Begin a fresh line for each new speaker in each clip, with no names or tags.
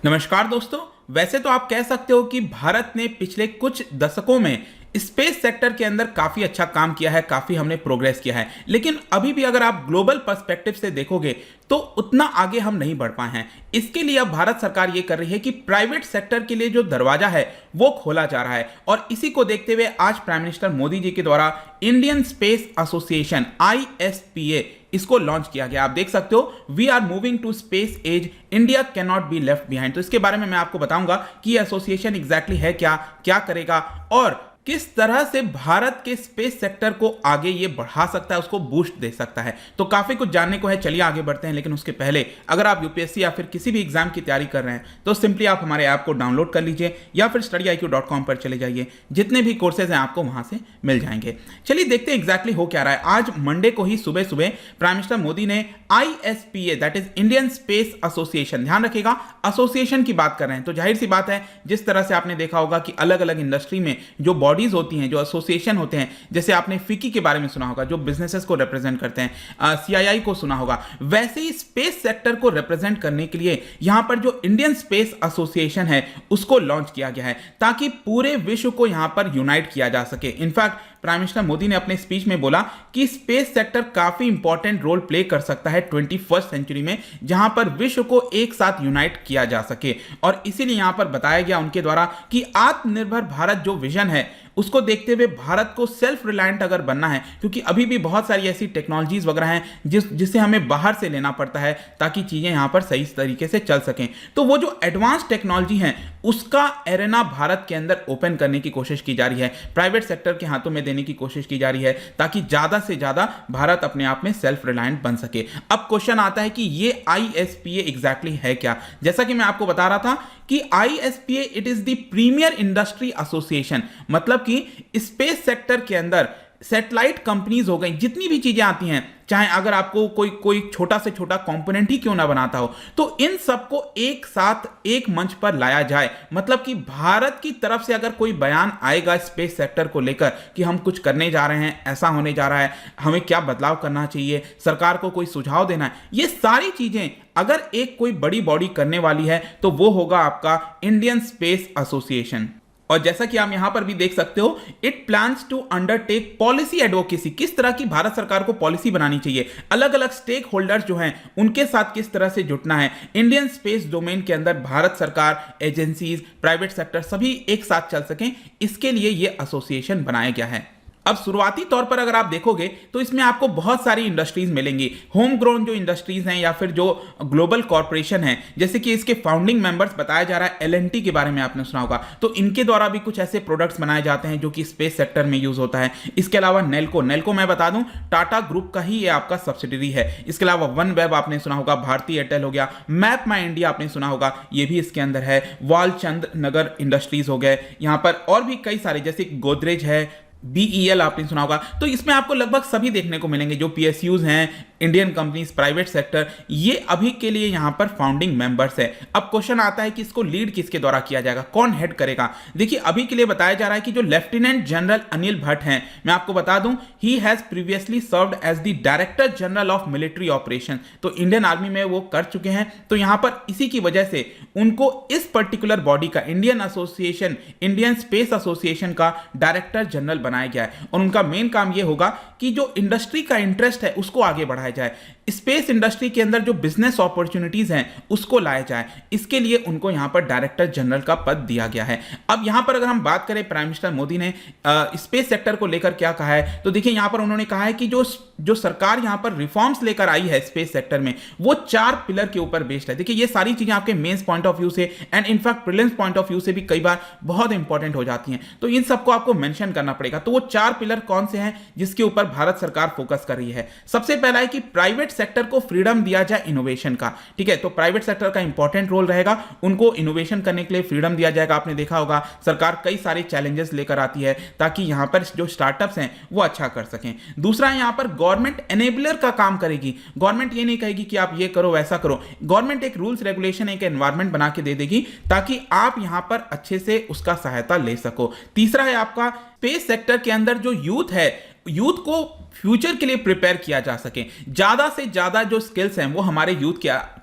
नमस्कार दोस्तों। वैसे तो आप कह सकते हो कि भारत ने पिछले कुछ दशकों में स्पेस सेक्टर के अंदर काफी अच्छा काम किया है, काफी हमने प्रोग्रेस किया है, लेकिन अभी भी अगर आप ग्लोबल पर्सपेक्टिव से देखोगे तो उतना आगे हम नहीं बढ़ पाए हैं। इसके लिए अब भारत सरकार ये कर रही है कि प्राइवेट सेक्टर के लिए जो दरवाजा है वो खोला जा रहा है, और इसी को देखते हुए आज प्राइम मिनिस्टर मोदी जी के द्वारा इंडियन स्पेस एसोसिएशन ISPA इसको लॉन्च किया गया। आप देख सकते हो, we are moving to space age, India can not be left behind. तो इसके बारे में मैं आपको बताऊंगा कि एसोसिएशन एग्जैक्टली है क्या, क्या करेगा और किस तरह से भारत के स्पेस सेक्टर को आगे ये बढ़ा सकता है, उसको बूस्ट दे सकता है। तो काफी कुछ जानने को है, चलिए आगे बढ़ते हैं। लेकिन उसके पहले अगर आप यूपीएससी या फिर किसी भी एग्जाम की तैयारी कर रहे हैं तो सिंपली आप हमारे ऐप को डाउनलोड कर लीजिए या फिर studiiq.com पर चले जाइए। जितने भी कोर्सेज हैं आपको वहां से मिल जाएंगे। चलिए देखते हैं एग्जैक्टली हो क्या रहा है। आज मंडे को ही सुबह सुबह प्राइम मिनिस्टर मोदी ने ISPA that is Indian Space association, ध्यान रखिएगा एसोसिएशन की बात कर रहे हैं, तो जाहिर सी बात है जिस तरह से आपने देखा होगा कि अलग अलग इंडस्ट्री में जो बॉडीज होती हैं, जो एसोसिएशन होते हैं, जैसे आपने फिकी के बारे में सुना होगा जो बिजनेसेस को रिप्रेजेंट करते हैं, CII को सुना होगा, वैसे ही स्पेस सेक्टर को रिप्रेजेंट करने के लिए यहां पर जो इंडियन स्पेस एसोसिएशन है उसको लॉन्च किया गया है ताकि पूरे विश्व को यहां पर यूनाइट किया जा सके। इनफैक्ट प्राइम मिनिस्टर मोदी ने अपने स्पीच में बोला कि स्पेस सेक्टर काफी इंपॉर्टेंट रोल प्ले कर सकता है 21st सेंचुरी में, जहां पर विश्व को एक साथ यूनाइट किया जा सके। और इसीलिए यहां पर बताया गया उनके द्वारा कि आत्मनिर्भर भारत जो विजन है उसको देखते हुए भारत को सेल्फ रिलायंट अगर बनना है, क्योंकि अभी भी बहुत सारी ऐसी टेक्नोलॉजीज वगैरह हैं जिसे हमें बाहर से लेना पड़ता है ताकि चीजें यहां पर सही तरीके से चल सकें। तो वो जो एडवांस टेक्नोलॉजी है उसका एरेना भारत के अंदर ओपन करने की कोशिश की जा रही है, प्राइवेट सेक्टर के हाथों में देने की कोशिश की जा रही है ताकि ज्यादा से ज्यादा भारत अपने आप में सेल्फ रिलायंट बन सके। अब क्वेश्चन आता है कि ये ISPA एग्जैक्टली है क्या। जैसा कि मैं आपको बता रहा था कि ISPA it is the premier industry association, मतलब कि स्पेस सेक्टर के अंदर सैटेलाइट कंपनीज हो गई, जितनी भी चीजें आती हैं, चाहे अगर आपको कोई छोटा से छोटा कंपोनेंट ही क्यों ना बनाता हो, तो इन सबको एक साथ एक मंच पर लाया जाए। मतलब कि भारत की तरफ से अगर कोई बयान आएगा स्पेस सेक्टर को लेकर कि हम कुछ करने जा रहे हैं, ऐसा होने जा रहा है, हमें क्या बदलाव करना चाहिए, सरकार को कोई सुझाव देना है, ये सारी चीजें अगर एक कोई बड़ी बॉडी करने वाली है तो वो होगा आपका इंडियन स्पेस एसोसिएशन। और जैसा कि आप यहां पर भी देख सकते हो, it plans to undertake policy advocacy, किस तरह की भारत सरकार को पॉलिसी बनानी चाहिए, अलग अलग स्टेक होल्डर्स जो हैं उनके साथ किस तरह से जुटना है, इंडियन स्पेस डोमेन के अंदर भारत सरकार, एजेंसीज, प्राइवेट सेक्टर सभी एक साथ चल सकें, इसके लिए यह एसोसिएशन बनाया गया है। अब शुरुआती तौर पर अगर आप देखोगे तो इसमें आपको बहुत सारी इंडस्ट्रीज मिलेंगी, होम ग्रोन जो इंडस्ट्रीज हैं या फिर जो ग्लोबल कॉर्पोरेशन है, जैसे कि इसके फाउंडिंग मेंबर्स बताया जा रहा है L&T के बारे में आपने सुना होगा, तो इनके द्वारा भी कुछ ऐसे प्रोडक्ट्स बनाए जाते हैं जो कि स्पेस सेक्टर में यूज होता है। इसके अलावा नेल्को मैं बता दूं टाटा ग्रुप का ही ये आपका सब्सिडरी है। इसके अलावा वन वेब आपने सुना होगा, भारती एयरटेल हो गया, मैप माई इंडिया आपने सुना होगा, ये भी इसके अंदर है, वालचंद नगर इंडस्ट्रीज हो गए, यहां पर और भी कई सारे जैसे गोदरेज है, BEL आपने सुना होगा। तो इसमें आपको लगभग सभी देखने को मिलेंगे जो PSUs हैं, इंडियन कंपनीज, प्राइवेट सेक्टर, ये अभी के लिए यहां पर फाउंडिंग मेंबर्स है। अब क्वेश्चन आता है कि इसको लीड किसके द्वारा किया जाएगा, कौन हेड करेगा। देखिए अभी के लिए बताया जा रहा है कि जो लेफ्टिनेंट जनरल अनिल भट्ट हैं, मैं आपको बता दूं he has previously served as the director general of military operation, तो इंडियन आर्मी में वो कर चुके हैं। तो यहां पर इसी की वजह से उनको इस पर्टिकुलर बॉडी का, Indian association, Indian Space association का डायरेक्टर जनरल बनाया गया है। और उनका मेन काम यह होगा कि जो इंडस्ट्री का इंटरेस्ट है उसको आगे बढ़ाया जाए, स्पेस इंडस्ट्री के अंदर जो बिजनेस अपॉर्चुनिटीज हैं उसको लाया जाए, इसके लिए उनको यहां पर डायरेक्टर जनरल का पद दिया गया है। अब यहां पर अगर हम बात करें प्राइम मिनिस्टर मोदी ने स्पेस सेक्टर को लेकर क्या कहा है, तो देखिए यहां पर उन्होंने कहा है कि जो सरकार यहां पर रिफॉर्म्स लेकर आई है स्पेस सेक्टर में, वो 4 पिलर के ऊपर बेस्ड है। देखिए ये सारी चीजें आपके मेंस पॉइंट ऑफ व्यू से and in fact prelims point of view से भी कई बार बहुत इंपॉर्टेंट हो जाती हैं, तो इन सबको आपको मेंशन करना पड़ेगा। तो वो 4 पिलर कौन से हैं जिसके ऊपर भारत सरकार फोकस कर रही है। सबसे पहला है कि प्राइवेट सेक्टर को फ्रीडम दिया जाए इनोवेशन का, ठीक है। तो प्राइवेट सेक्टर का इंपॉर्टेंट रोल रहेगा, उनको इनोवेशन करने के लिए फ्रीडम दिया जाएगा। आपने देखा होगा सरकार कई सारे चैलेंजेस लेकर आती है ताकि यहां पर जो स्टार्टअप्स हैं वो अच्छा कर सकें। दूसरा है यहां पर गवर्नमेंट एनेबलर का काम करेगी। गवर्नमेंट ये नहीं कहेगी कि आप ये करो वैसा करो, गवर्नमेंट एक रूल्स रेगुलेशन, एक एनवायरमेंट बना के दे देगी ताकि आप यहां पर अच्छे से उसका सहायता ले सको। तीसरा है आपका स्पेस सेक्टर के अंदर जो यूथ है, यूथ को फ्यूचर के लिए प्रिपेयर किया जा सके, ज्यादा से ज्यादा जो स्किल्स हैं वो हमारे यूथ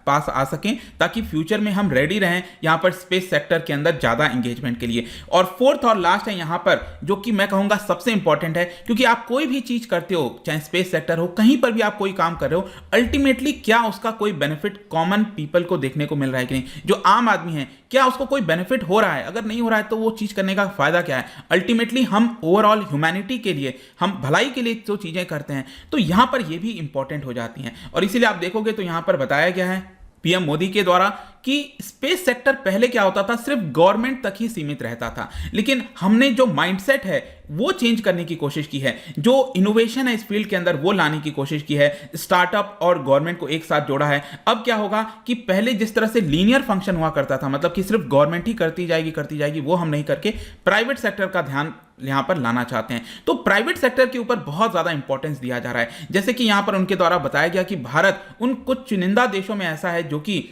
पास आ सकें, ताकि फ्यूचर में हम रेडी रहें यहाँ पर स्पेस सेक्टर के अंदर ज़्यादा इंगेजमेंट के लिए। और फोर्थ और लास्ट है यहाँ पर, जो कि मैं कहूँगा सबसे इंपॉर्टेंट है, क्योंकि आप कोई भी चीज़ करते हो, चाहे स्पेस सेक्टर हो, कहीं पर भी आप कोई काम कर रहे हो, अल्टीमेटली क्या उसका कोई बेनिफिट कॉमन पीपल को देखने को मिल रहा है कि नहीं, जो आम आदमी है क्या उसको कोई बेनिफिट हो रहा है। अगर नहीं हो रहा है तो वो चीज़ करने का फायदा क्या है। अल्टीमेटली हम ओवरऑल ह्यूमैनिटी के लिए, हम भलाई के लिए जो चीज़ें करते हैं, तो यहाँ पर ये भी इंपॉर्टेंट हो जाती हैं। और इसीलिए आप देखोगे तो यहाँ पर बताया गया है पीएम मोदी के द्वारा कि स्पेस सेक्टर पहले क्या होता था, सिर्फ गवर्नमेंट तक ही सीमित रहता था, लेकिन हमने जो माइंडसेट है वो चेंज करने की कोशिश की है, जो इनोवेशन है इस फील्ड के अंदर वो लाने की कोशिश की है, स्टार्टअप और गवर्नमेंट को एक साथ जोड़ा है। अब क्या होगा कि पहले जिस तरह से लीनियर फंक्शन हुआ करता था, मतलब कि सिर्फ गवर्नमेंट ही करती जाएगी, वो हम नहीं करके प्राइवेट सेक्टर का ध्यान यहां पर लाना चाहते हैं। तो प्राइवेट सेक्टर के ऊपर बहुत ज्यादा इंपॉर्टेंस दिया जा रहा है। जैसे कि यहां पर उनके द्वारा बताया गया कि भारत उन कुछ चुनिंदा देशों में ऐसा है जो कि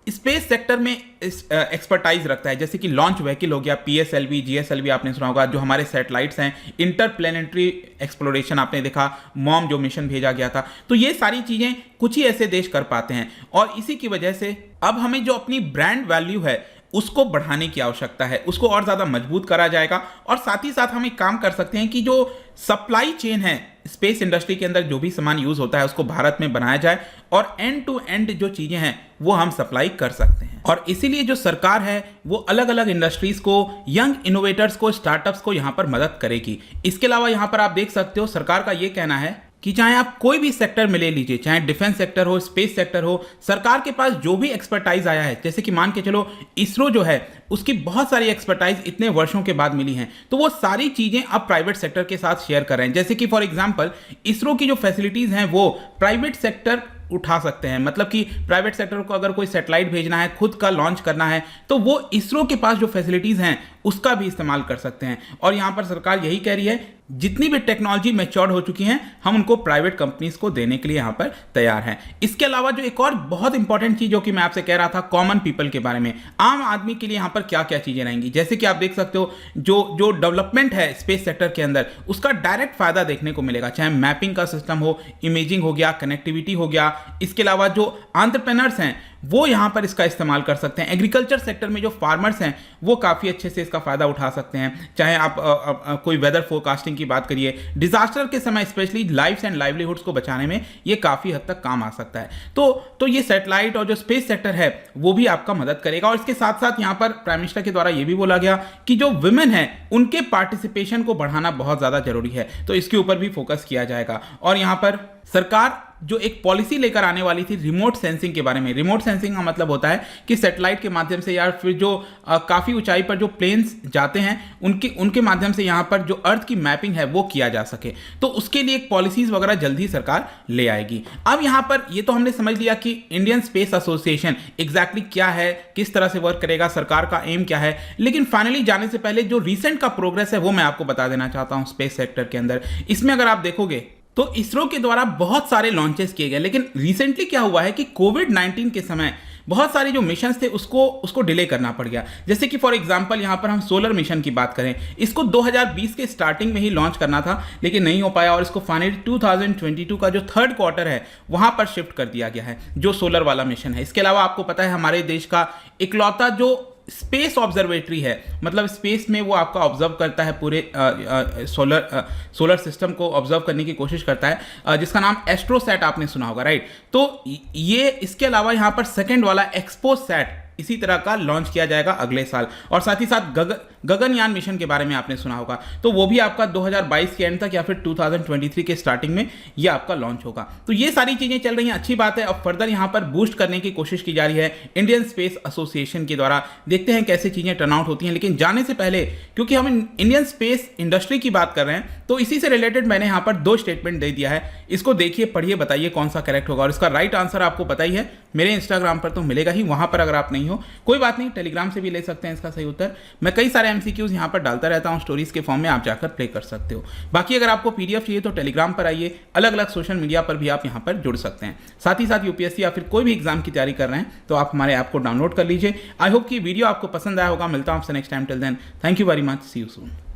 स्पेस सेक्टर में एक्सपर्टाइज रखता है, जैसे कि लॉन्च व्हीकल हो गया, पीएसएलवी, जीएसएलवी आपने सुना होगा, जो हमारे सैटेलाइट्स हैं, इंटरप्लेनेटरी एक्सप्लोरेशन आपने देखा, मॉम जो मिशन भेजा गया था। तो ये सारी चीजें कुछ ही ऐसे देश कर पाते हैं, और इसी की वजह से अब हमें जो अपनी ब्रांड वैल्यू है उसको बढ़ाने की आवश्यकता है, उसको और ज़्यादा मजबूत करा जाएगा। और साथ ही साथ हम एक काम कर सकते हैं कि जो सप्लाई चेन है स्पेस इंडस्ट्री के अंदर, जो भी सामान यूज़ होता है उसको भारत में बनाया जाए, और एंड टू एंड जो चीज़ें हैं वो हम सप्लाई कर सकते हैं। और इसीलिए जो सरकार है वो अलग अलग इंडस्ट्रीज़ को, यंग इनोवेटर्स को, स्टार्टअप्स को यहाँ पर मदद करेगी। इसके अलावा यहाँ पर आप देख सकते हो सरकार का ये कहना है कि चाहे आप कोई भी सेक्टर में ले लीजिए, चाहे डिफेंस सेक्टर हो, स्पेस सेक्टर हो, सरकार के पास जो भी एक्सपर्टाइज आया है, जैसे कि मान के चलो इसरो जो है उसकी बहुत सारी एक्सपर्टाइज इतने वर्षों के बाद मिली हैं, तो वो सारी चीज़ें अब प्राइवेट सेक्टर के साथ शेयर कर रहे हैं। जैसे कि फॉर एग्जांपल इसरो की जो फैसिलिटीज़ हैं वो प्राइवेट सेक्टर उठा सकते हैं, मतलब कि प्राइवेट सेक्टर को अगर कोई सैटेलाइट भेजना है, खुद का लॉन्च करना है, तो वो इसरो के पास जो फैसिलिटीज़ हैं उसका भी इस्तेमाल कर सकते हैं। और यहाँ पर सरकार यही कह रही है जितनी भी टेक्नोलॉजी मैच्योर हो चुकी हैं हम उनको प्राइवेट कंपनीज को देने के लिए यहाँ पर तैयार हैं। इसके अलावा जो एक और बहुत इंपॉर्टेंट चीज़ जो कि मैं आपसे कह रहा था कॉमन पीपल के बारे में, आम आदमी के लिए यहाँ पर क्या क्या चीज़ें रहेंगी, जैसे कि आप देख सकते हो जो डेवलपमेंट है स्पेस सेक्टर के अंदर उसका डायरेक्ट फायदा देखने को मिलेगा, चाहे मैपिंग का सिस्टम हो, इमेजिंग हो गया, कनेक्टिविटी हो गया। इसके अलावा जो एंटरप्रेन्योर्स हैं वो यहाँ पर इसका इस्तेमाल कर सकते हैं। एग्रीकल्चर सेक्टर में जो फार्मर्स हैं वो काफ़ी अच्छे से इसका फ़ायदा उठा सकते हैं। चाहे आप कोई वेदर फोरकास्टिंग की बात करिए, डिजास्टर के समय स्पेशली लाइफ्स एंड लाइवलीहुड्स को बचाने में ये काफ़ी हद तक काम आ सकता है। तो ये सैटेलाइट और जो स्पेस सेक्टर है वो भी आपका मदद करेगा। और इसके साथ साथ यहाँ पर प्राइम मिनिस्टर के द्वारा ये भी बोला गया कि जो वुमेन है उनके पार्टिसिपेशन को बढ़ाना बहुत ज़्यादा जरूरी है, तो इसके ऊपर भी फोकस किया जाएगा। और यहाँ पर सरकार जो एक पॉलिसी लेकर आने वाली थी रिमोट सेंसिंग के बारे में। रिमोट सेंसिंग का मतलब होता है कि सैटेलाइट के माध्यम से या फिर जो काफ़ी ऊंचाई पर जो प्लेन्स जाते हैं उनके माध्यम से यहाँ पर जो अर्थ की मैपिंग है वो किया जा सके, तो उसके लिए एक पॉलिसीज़ वगैरह जल्दी सरकार ले आएगी। अब यहाँ पर ये तो हमने समझ लिया कि इंडियन स्पेस एसोसिएशन एग्जैक्टली क्या है, किस तरह से वर्क करेगा, सरकार का एम क्या है, लेकिन फाइनली जाने से पहले जो रिसेंट का प्रोग्रेस है वो मैं आपको बता देना चाहता हूँ स्पेस सेक्टर के अंदर। इसमें अगर आप देखोगे तो इसरो के द्वारा बहुत सारे लॉन्चेस किए गए, लेकिन रिसेंटली क्या हुआ है कि कोविड-19 के समय बहुत सारे जो मिशंस थे उसको डिले करना पड़ गया। जैसे कि फॉर एग्जांपल यहाँ पर हम सोलर मिशन की बात करें, इसको 2020 के स्टार्टिंग में ही लॉन्च करना था लेकिन नहीं हो पाया, और इसको फाइनली 2022 का जो थर्ड क्वार्टर है वहाँ पर शिफ्ट कर दिया गया है, जो सोलर वाला मिशन है। इसके अलावा आपको पता है हमारे देश का इकलौता जो स्पेस ऑब्जर्वेटरी है, मतलब स्पेस में वो आपका ऑब्जर्व करता है, पूरे सोलर सिस्टम को ऑब्जर्व करने की कोशिश करता है, जिसका नाम एस्ट्रोसैट आपने सुना होगा, राइट। तो ये इसके अलावा यहाँ पर सेकंड वाला एक्सपोसैट इसी तरह का लॉन्च किया जाएगा अगले साल। और साथ ही साथ गगनयान मिशन के बारे में आपने सुना होगा, तो वो भी आपका 2022 के एंड तक या फिर 2023 के स्टार्टिंग में ये आपका लॉन्च होगा। तो ये सारी चीज़ें चल रही हैं, अच्छी बात है। अब फर्दर यहाँ पर बूस्ट करने की कोशिश की जा रही है इंडियन स्पेस एसोसिएशन के द्वारा, देखते हैं कैसे चीज़ें टर्न आउट होती हैं। लेकिन जाने से पहले, क्योंकि हम इंडियन स्पेस इंडस्ट्री की बात कर रहे हैं, तो इसी से रिलेटेड मैंने यहाँ पर 2 स्टेटमेंट दे दिया है, इसको देखिए, पढ़िए, बताइए कौन सा करेक्ट होगा। और इसका राइट आंसर आपको पता ही है, मेरे इंस्टाग्राम पर तो मिलेगा ही, वहाँ पर अगर आप नहीं हो कोई बात नहीं, टेलीग्राम से भी ले सकते हैं इसका सही उत्तर। मैं कई सारे एमसीक्यूज यहाँ पर डालता रहता हूँ स्टोरीज के फॉर्म में, आप जाकर प्ले कर सकते हो। बाकी अगर आपको पीडीएफ चाहिए तो टेलीग्राम पर आइए, अलग अलग सोशल मीडिया पर भी आप यहाँ पर जुड़ सकते हैं। साथ ही साथ यूपीएससी या फिर कोई भी एग्जाम की तैयारी कर रहे हैं तो आप हमारे ऐप को डाउनलोड कर लीजिए। आई होप कि वीडियो आपको पसंद आया होगा। मिलता हूँ आपसे next time, till then thank you very much, see you soon.